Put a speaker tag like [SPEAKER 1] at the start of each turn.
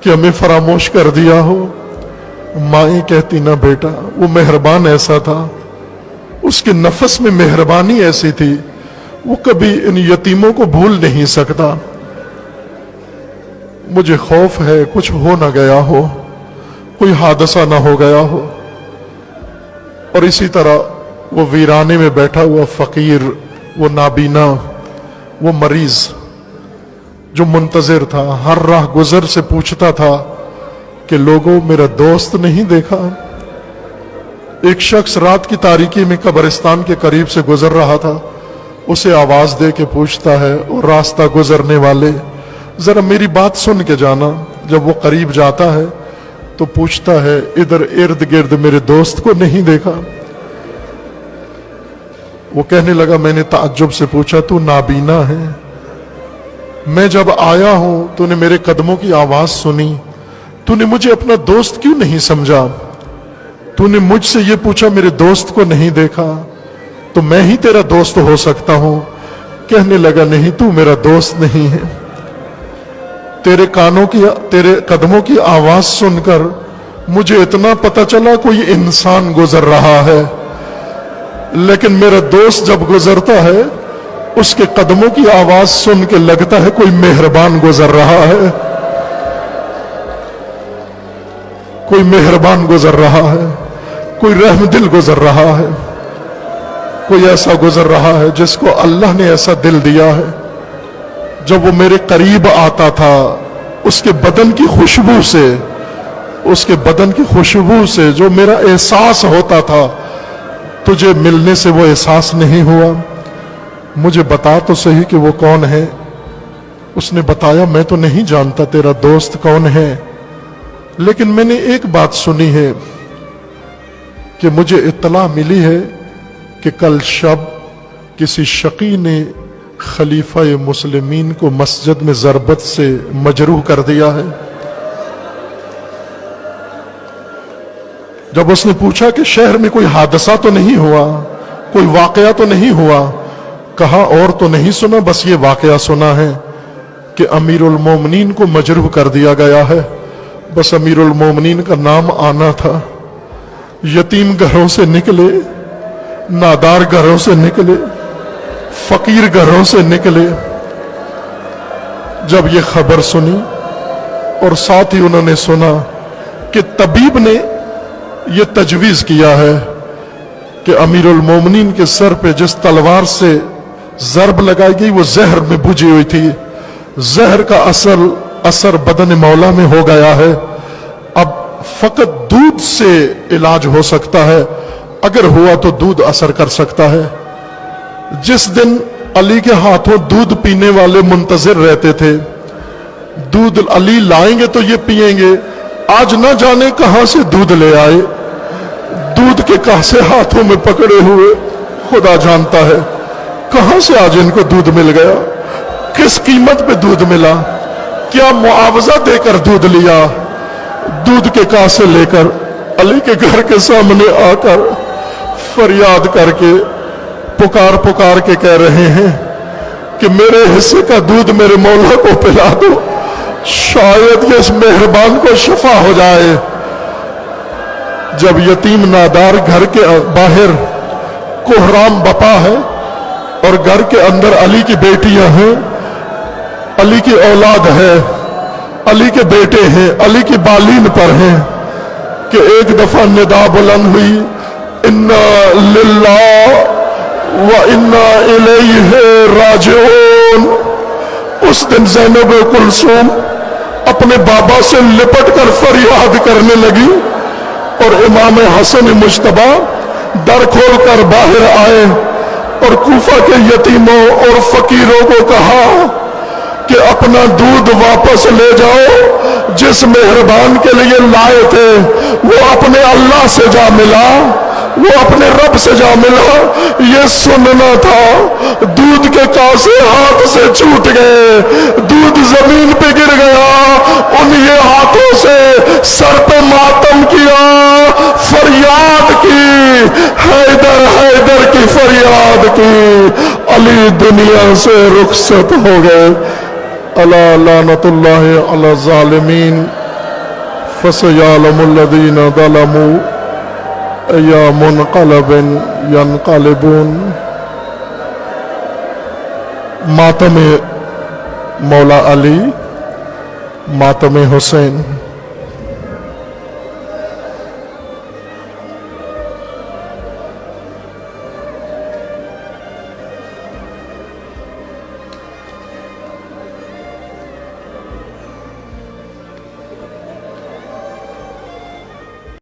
[SPEAKER 1] کہ ہمیں فراموش کر دیا ہو۔ مائیں کہتی نہ بیٹا، وہ مہربان ایسا تھا، اس کے نفس میں مہربانی ایسی تھی، وہ کبھی ان یتیموں کو بھول نہیں سکتا۔ مجھے خوف ہے کچھ ہو نہ گیا ہو، کوئی حادثہ نہ ہو گیا ہو۔ اور اسی طرح وہ ویرانے میں بیٹھا ہوا فقیر، وہ نابینا، وہ مریض جو منتظر تھا، ہر راہ گزر سے پوچھتا تھا کہ لوگوں میرا دوست نہیں دیکھا۔ ایک شخص رات کی تاریکی میں قبرستان کے قریب سے گزر رہا تھا، اسے آواز دے کے پوچھتا ہے، اور راستہ گزرنے والے ذرا میری بات سن کے جانا۔ جب وہ قریب جاتا ہے تو پوچھتا ہے، ادھر ارد گرد میرے دوست کو نہیں دیکھا؟ وہ کہنے لگا، میں نے تعجب سے پوچھا، تو نابینا ہے؟ میں جب آیا ہوں تو نے میرے قدموں کی آواز سنی، تو نے مجھے اپنا دوست کیوں نہیں سمجھا؟ تو نے مجھ سے یہ پوچھا میرے دوست کو نہیں دیکھا تو میں ہی تیرا دوست ہو سکتا ہوں؟ کہنے لگا، نہیں، تو میرا دوست نہیں ہے۔ تیرے قدموں کی آواز سن کر مجھے اتنا پتہ چلا کوئی انسان گزر رہا ہے، لیکن میرا دوست جب گزرتا ہے اس کے قدموں کی آواز سن کے لگتا ہے کوئی مہربان گزر رہا ہے، کوئی مہربان گزر رہا ہے، کوئی رحم دل گزر رہا ہے، کوئی ایسا گزر رہا ہے جس کو اللہ نے ایسا دل دیا ہے۔ جب وہ میرے قریب آتا تھا، اس کے بدن کی خوشبو سے جو میرا احساس ہوتا تھا، تجھے ملنے سے وہ احساس نہیں ہوا؟ مجھے بتا تو صحیح کہ وہ کون ہے؟ اس نے بتایا، میں تو نہیں جانتا تیرا دوست کون ہے، لیکن میں نے ایک بات سنی ہے کہ مجھے اطلاع ملی ہے کہ کل شب کسی شقی نے خلیفہ مسلمین کو مسجد میں ضربت سے مجروح کر دیا ہے۔ جب اس نے پوچھا کہ شہر میں کوئی حادثہ تو نہیں ہوا، کوئی واقعہ تو نہیں ہوا، کہا اور تو نہیں سنا، بس یہ واقعہ سنا ہے کہ امیر المومنین کو مجروح کر دیا گیا ہے۔ بس امیر المومنین کا نام آنا تھا۔ یتیم گھروں سے نکلے، نادار گھروں سے نکلے، فقیر گھروں سے نکلے۔ جب یہ خبر سنی اور ساتھ ہی انہوں نے سنا کہ طبیب نے یہ تجویز کیا ہے کہ امیر المومنین کے سر پہ جس تلوار سے ضرب لگائی گئی وہ زہر میں بجھی ہوئی تھی، زہر کا اثر بدن مولا میں ہو گیا ہے، اب فقط دودھ سے علاج ہو سکتا ہے، اگر ہوا تو دودھ اثر کر سکتا ہے۔ جس دن علی کے ہاتھوں دودھ پینے والے منتظر رہتے تھے، دودھ علی لائیں گے تو یہ پیئیں گے، آج نہ جانے کہاں سے دودھ لے آئے، دودھ کے کاسے ہاتھوں میں پکڑے ہوئے، خدا جانتا ہے کہاں سے آج ان کو دودھ مل گیا، کس قیمت پہ دودھ ملا، کیا معاوضہ دے کر دودھ لیا۔ دودھ کے کاسے لے کر علی کے گھر کے سامنے آ کر فریاد کر کے پکار کے کہہ رہے ہیں کہ میرے حصے کا دودھ میرے مولا کو پلا دو، شاید یہ اس مہربان کو شفا ہو جائے۔ جب یتیم نادار گھر کے باہر کوہرام بپا ہے اور گھر کے اندر علی کی بیٹیاں ہیں، علی کی اولاد ہے، علی کے بیٹے ہیں، علی کی بالین پر ہیں، کہ ایک دفعہ ندا بلند ہوئی، انا للہ وَإِنَّا إِلَيْهِ رَاجِعُونَ۔ اس دن زینب کلثوم اپنے بابا سے لپٹ کر فریاد کرنے لگی اور امام حسن مجتبی در کھول کر باہر آئے اور کوفہ کے یتیموں اور فقیروں کو کہا کہ اپنا دودھ واپس لے جاؤ، جس مہربان کے لیے لائے تھے وہ اپنے اللہ سے جا ملا، وہ اپنے رب سے جا ملا۔ یہ سننا تھا، دودھ کے کاسے ہاتھ سے چھوٹ گئے، دودھ زمین پہ گر گیا، انہی ہاتھوں سے سر پہ ماتم کیا، فریاد کی، حیدر حیدر کی فریاد کی، علی دنیا سے رخصت ہو گئے۔ الا لعنت اللہ علی الظالمین۔ فسيعلم الذين ظلموا أي منقلب ينقلبون. ماتم مولا علی، ماتم حسین.